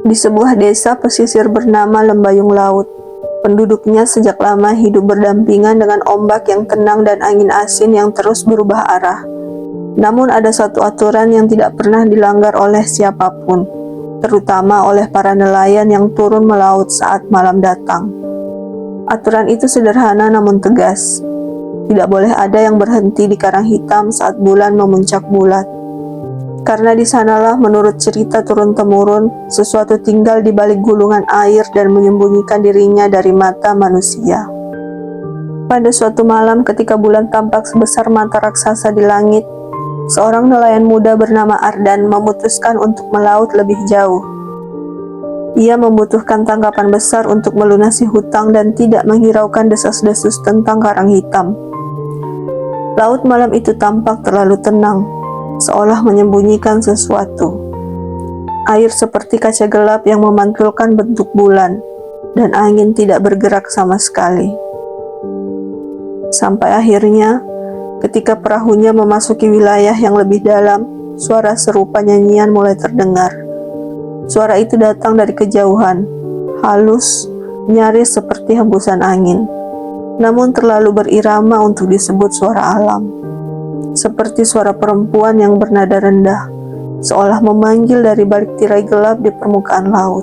di sebuah desa pesisir bernama Lembayung Laut. Penduduknya sejak lama hidup berdampingan dengan ombak yang tenang dan angin asin yang terus berubah arah. Namun ada satu aturan yang tidak pernah dilanggar oleh siapapun, terutama oleh para nelayan yang turun melaut saat malam datang. Aturan itu sederhana namun tegas. Tidak boleh ada yang berhenti di karang hitam saat bulan memuncak bulat. Karena di sanalah menurut cerita turun-temurun, sesuatu tinggal di balik gulungan air dan menyembunyikan dirinya dari mata manusia. Pada suatu malam ketika bulan tampak sebesar mata raksasa di langit, seorang nelayan muda bernama Ardan memutuskan untuk melaut lebih jauh. Ia membutuhkan tangkapan besar untuk melunasi hutang dan tidak menghiraukan desas-desus tentang karang hitam. Laut malam itu tampak terlalu tenang, seolah menyembunyikan sesuatu. Air seperti kaca gelap yang memantulkan bentuk bulan, dan angin tidak bergerak sama sekali. Sampai akhirnya, ketika perahunya memasuki wilayah yang lebih dalam, suara serupa nyanyian mulai terdengar. Suara itu datang dari kejauhan, halus, nyaris seperti hembusan angin, namun terlalu berirama untuk disebut suara alam. Seperti suara perempuan yang bernada rendah, seolah memanggil dari balik tirai gelap di permukaan laut.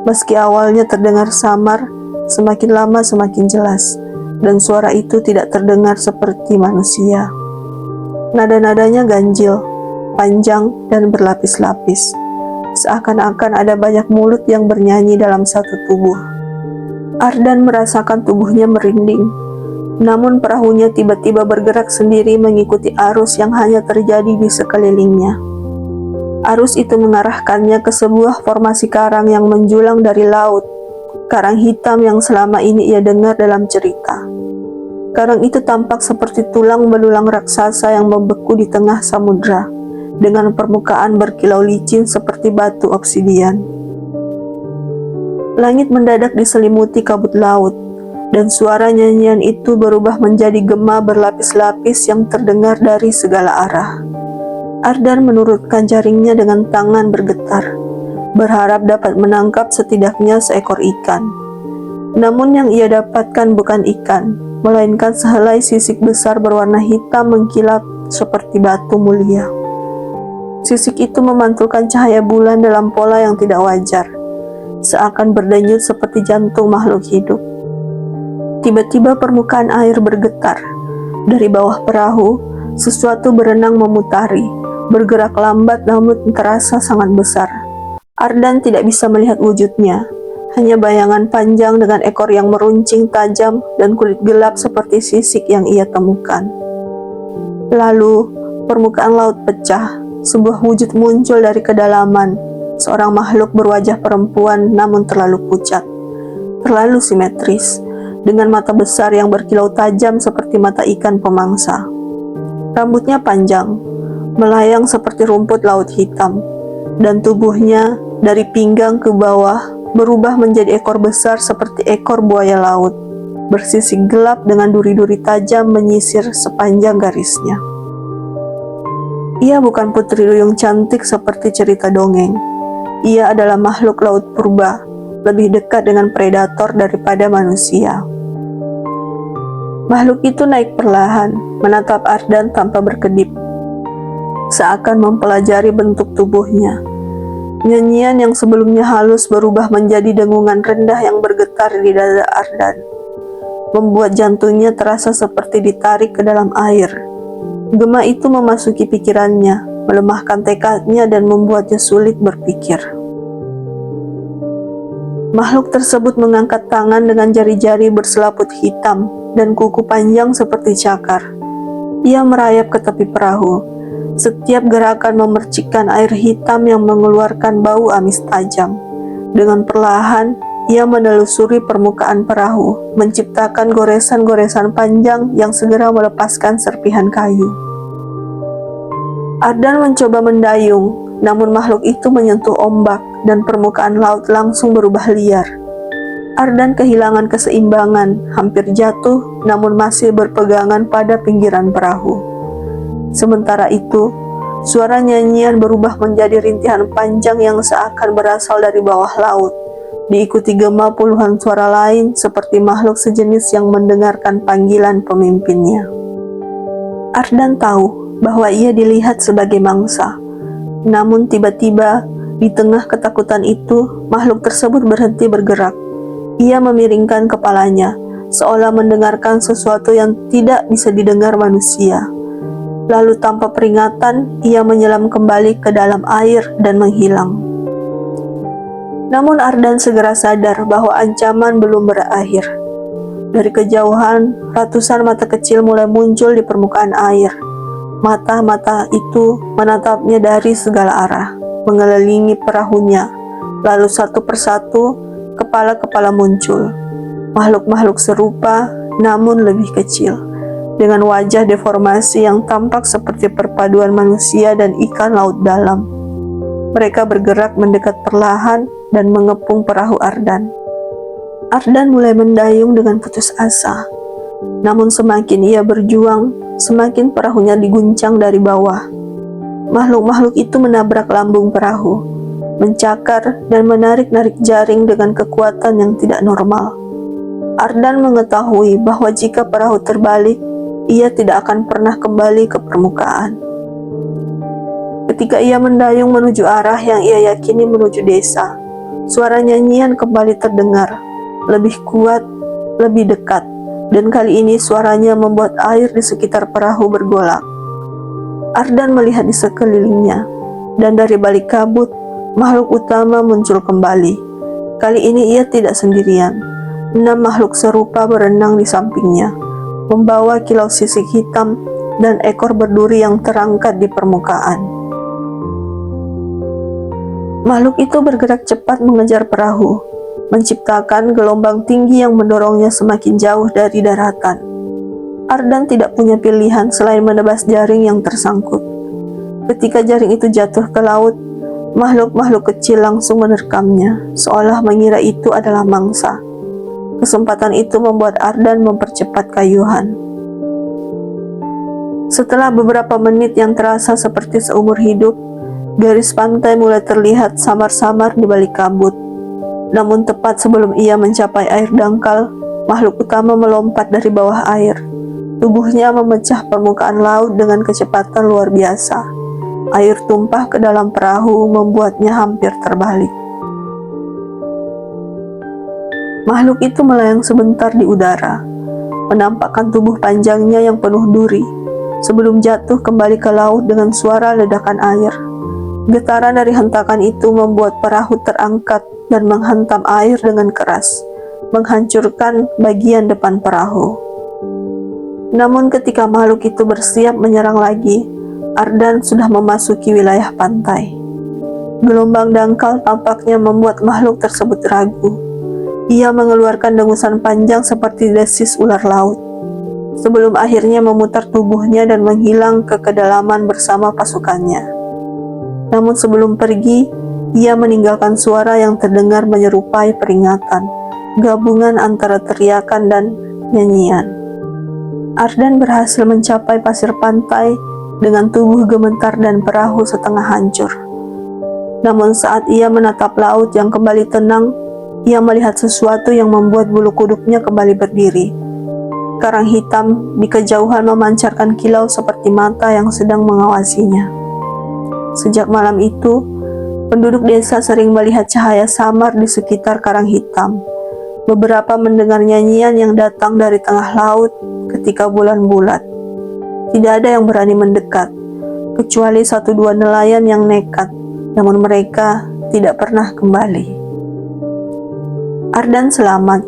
Meski awalnya terdengar samar, semakin lama semakin jelas, dan suara itu tidak terdengar seperti manusia. Nada-nadanya ganjil, panjang, dan berlapis-lapis. Seakan-akan ada banyak mulut yang bernyanyi dalam satu tubuh. Ardan merasakan tubuhnya merinding, namun perahunya tiba-tiba bergerak sendiri mengikuti arus yang hanya terjadi di sekelilingnya. Arus itu mengarahkannya ke sebuah formasi karang yang menjulang dari laut, karang hitam yang selama ini ia dengar dalam cerita. Karang itu tampak seperti tulang belulang raksasa yang membeku di tengah samudra, dengan permukaan berkilau licin seperti batu obsidian. Langit mendadak diselimuti kabut laut, dan suara nyanyian itu berubah menjadi gema berlapis-lapis yang terdengar dari segala arah. Ardan menurunkan jaringnya dengan tangan bergetar, berharap dapat menangkap setidaknya seekor ikan. Namun yang ia dapatkan bukan ikan, melainkan sehelai sisik besar berwarna hitam mengkilap seperti batu mulia. Sisik itu memantulkan cahaya bulan dalam pola yang tidak wajar, seakan berdenyut seperti jantung makhluk hidup. Tiba-tiba permukaan air bergetar. Dari bawah perahu, sesuatu berenang memutari, bergerak lambat namun terasa sangat besar. Ardan tidak bisa melihat wujudnya, hanya bayangan panjang dengan ekor yang meruncing tajam dan kulit gelap seperti sisik yang ia temukan. Lalu, permukaan laut pecah, sebuah wujud muncul dari kedalaman, seorang makhluk berwajah perempuan namun terlalu pucat, terlalu simetris, dengan mata besar yang berkilau tajam seperti mata ikan pemangsa. Rambutnya panjang, melayang seperti rumput laut hitam, dan tubuhnya dari pinggang ke bawah berubah menjadi ekor besar seperti ekor buaya laut, bersisik gelap dengan duri-duri tajam menyisir sepanjang garisnya. Ia bukan putri duyung cantik seperti cerita dongeng. Ia adalah makhluk laut purba, lebih dekat dengan predator daripada manusia. Makhluk itu naik perlahan, menatap Ardan tanpa berkedip, seakan mempelajari bentuk tubuhnya. Nyanyian yang sebelumnya halus berubah menjadi dengungan rendah yang bergetar di dada Ardan, membuat jantungnya terasa seperti ditarik ke dalam air. Gema itu memasuki pikirannya, melemahkan tekadnya dan membuatnya sulit berpikir. Makhluk tersebut mengangkat tangan dengan jari-jari berselaput hitam dan kuku panjang seperti cakar. Ia merayap ke tepi perahu. Setiap gerakan memercikkan air hitam yang mengeluarkan bau amis tajam. Dengan perlahan, ia menelusuri permukaan perahu, menciptakan goresan-goresan panjang yang segera melepaskan serpihan kayu. Ardan mencoba mendayung, namun makhluk itu menyentuh ombak dan permukaan laut langsung berubah liar. Ardan kehilangan keseimbangan, hampir jatuh, namun masih berpegangan pada pinggiran perahu. Sementara itu, Suara nyanyian berubah menjadi rintihan panjang yang seakan berasal dari bawah laut, diikuti gema puluhan suara lain seperti makhluk sejenis yang mendengarkan panggilan pemimpinnya. Ardan tahu bahwa ia dilihat sebagai mangsa. Namun tiba-tiba, di tengah ketakutan itu, makhluk tersebut berhenti bergerak. Ia memiringkan kepalanya, seolah mendengarkan sesuatu yang tidak bisa didengar manusia. Lalu tanpa peringatan, ia menyelam kembali ke dalam air dan menghilang. Namun Ardan segera sadar bahwa ancaman belum berakhir. Dari kejauhan, ratusan mata kecil mulai muncul di permukaan air. Mata-mata itu menatapnya dari segala arah, mengelilingi perahunya. Lalu satu persatu, kepala-kepala muncul. Makhluk-makhluk serupa, namun lebih kecil, dengan wajah deformasi yang tampak seperti perpaduan manusia dan ikan laut dalam. Mereka bergerak mendekat perlahan dan mengepung perahu Ardan. Ardan mulai mendayung dengan putus asa. Namun semakin ia berjuang, semakin perahunya diguncang dari bawah. Makhluk-makhluk itu menabrak lambung perahu, mencakar dan menarik-narik jaring dengan kekuatan yang tidak normal. Ardan mengetahui bahwa jika perahu terbalik, ia tidak akan pernah kembali ke permukaan. Ketika ia mendayung menuju arah yang ia yakini menuju desa, suara nyanyian kembali terdengar, lebih kuat, lebih dekat, dan kali ini suaranya membuat air di sekitar perahu bergolak. Ardan melihat di sekelilingnya, dan dari balik kabut, makhluk utama muncul kembali. Kali ini ia tidak sendirian. 6 makhluk serupa berenang di sampingnya, membawa kilau sisik hitam dan ekor berduri yang terangkat di permukaan. Makhluk itu bergerak cepat mengejar perahu, menciptakan gelombang tinggi yang mendorongnya semakin jauh dari daratan. Ardan tidak punya pilihan selain menebas jaring yang tersangkut. Ketika jaring itu jatuh ke laut, makhluk-makhluk kecil langsung menerkamnya, seolah mengira itu adalah mangsa. Kesempatan itu membuat Ardan mempercepat kayuhan. Setelah beberapa menit yang terasa seperti seumur hidup, garis pantai mulai terlihat samar-samar di balik kabut. Namun tepat sebelum ia mencapai air dangkal, makhluk utama melompat dari bawah air. Tubuhnya memecah permukaan laut dengan kecepatan luar biasa. Air tumpah ke dalam perahu membuatnya hampir terbalik. Makhluk itu melayang sebentar di udara, menampakkan tubuh panjangnya yang penuh duri, sebelum jatuh kembali ke laut dengan suara ledakan air. Getaran dari hentakan itu membuat perahu terangkat dan menghantam air dengan keras, menghancurkan bagian depan perahu. Namun ketika makhluk itu bersiap menyerang lagi, Ardan sudah memasuki wilayah pantai. Gelombang dangkal tampaknya membuat makhluk tersebut ragu. Ia mengeluarkan dengusan panjang seperti desis ular laut, sebelum akhirnya memutar tubuhnya dan menghilang ke kedalaman bersama pasukannya. Namun sebelum pergi, ia meninggalkan suara yang terdengar menyerupai peringatan, gabungan antara teriakan dan nyanyian. Ardan berhasil mencapai pasir pantai dengan tubuh gemetar dan perahu setengah hancur. Namun saat ia menatap laut yang kembali tenang, ia melihat sesuatu yang membuat bulu kuduknya kembali berdiri. Karang hitam di kejauhan memancarkan kilau seperti mata yang sedang mengawasinya. Sejak malam itu, penduduk desa sering melihat cahaya samar di sekitar karang hitam. Beberapa mendengar nyanyian yang datang dari tengah laut ketika bulan bulat. Tidak ada yang berani mendekat, kecuali 1-2 nelayan yang nekat, namun mereka tidak pernah kembali. Ardan selamat,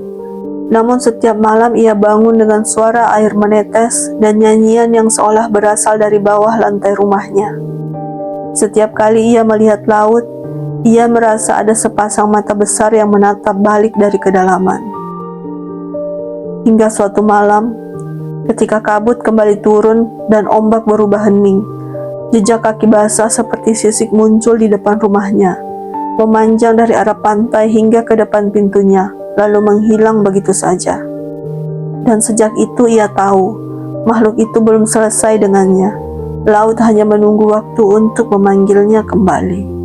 namun setiap malam ia bangun dengan suara air menetes dan nyanyian yang seolah berasal dari bawah lantai rumahnya. Setiap kali ia melihat laut, ia merasa ada sepasang mata besar yang menatap balik dari kedalaman. Hingga suatu malam, ketika kabut kembali turun dan ombak berubah hening, jejak kaki basah seperti sisik muncul di depan rumahnya, memanjang dari arah pantai hingga ke depan pintunya, lalu menghilang begitu saja. Dan sejak itu ia tahu, makhluk itu belum selesai dengannya. Laut hanya menunggu waktu untuk memanggilnya kembali.